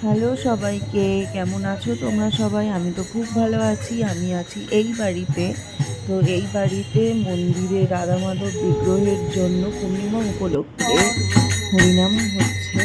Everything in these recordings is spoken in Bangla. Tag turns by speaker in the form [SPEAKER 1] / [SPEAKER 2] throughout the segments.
[SPEAKER 1] হ্যালো সবাইকে, কেমন আছো তোমরা সবাই? আমি তো খুব ভালো আছি। আমি আছি এই বাড়িতে। তো এই বাড়িতে মন্দিরে রাধা মাধব বিগ্রহের জন্য পূর্ণিমা উপলক্ষে হরিনাম হচ্ছে।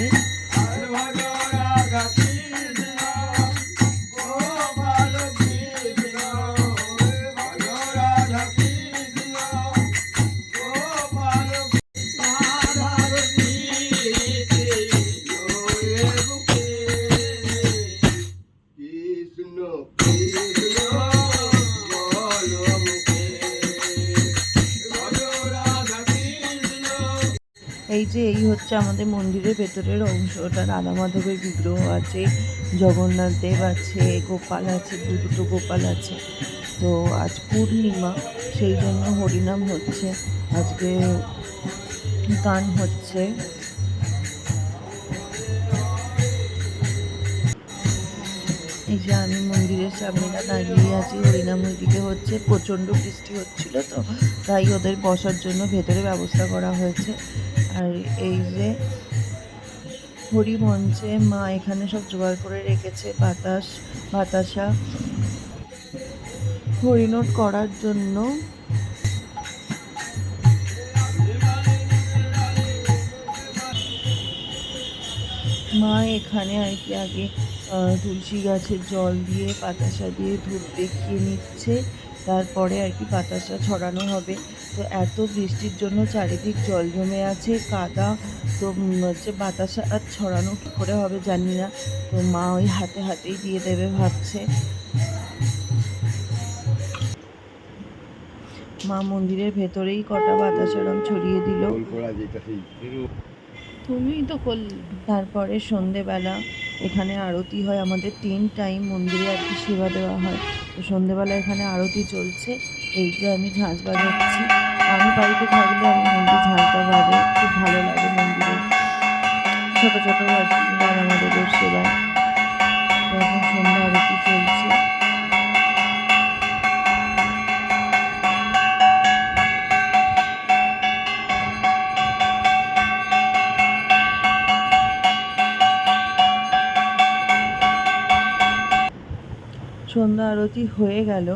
[SPEAKER 1] এই হচ্ছে আমাদের মন্দিরের ভেতরের অংশটা। রাধা মাধবের বিগ্রহ আছে, জগন্নাথ দেব আছে, গোপাল আছে, দুটো গোপাল আছে। তো আজ পূর্ণিমা, সেই জন্য হরিনাম হচ্ছে, আজকে গান হচ্ছে। এই যে আমি মন্দিরের সামনেটা দাঁড়িয়ে আছি, হরিনাম ওইদিকে হচ্ছে। প্রচণ্ড বৃষ্টি হচ্ছিল, তো তাই ওদের বসার জন্য ভেতরে ব্যবস্থা করা হয়েছে। আর এই যে হরি মঞ্চে মা এখানে সব জোগাড় করে রেখেছে, বাতাসা হরিনোট করার জন্য। মা এখানে আর কি আগে তুলসী গাছের জল দিয়ে বাতাসা দিয়ে ধূপ দেখিয়ে নিচ্ছে, তারপরে আর কি বাতাসা ছড়ানো হবে। তো এত বৃষ্টির জন্য চারিদিক জল জমে আছে, কাদা। তো হচ্ছে বাতাসা আর ছড়ানো কী করে হবে জানি না। তো মা ওই হাতে হাতেই দিয়ে দেবে ভাবছে। মা মন্দিরের ভেতরেই কটা বাতাসা রং ছড়িয়ে দিল। তুমিই তো করলি। তারপরে সন্ধেবেলা এখানে আরতি হয়। আমাদের 3 টাইম মন্দিরে আর কি সেবা দেওয়া হয়। তো সন্ধেবেলা এখানে আরতি চলছে। এই যে আমি ঝাঁঝ বাজাচ্ছি। আমি বাড়িতে থাকলে আমি মন্দির ঝাঁঝটা বাজাই, খুব ভালো লাগে মন্দিরে ছোটো ছোটো আর কি আমাদের সেবায়। তো এখন সন্ধ্যা আরতি চলছে। সন্ধ্যা আরতি হয়ে গেল।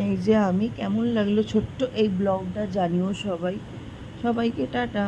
[SPEAKER 1] এই যে আমি, কেমন লাগলো ছোট্ট এই ব্লগটা জানিও সবাই। সবাইকে টাটা।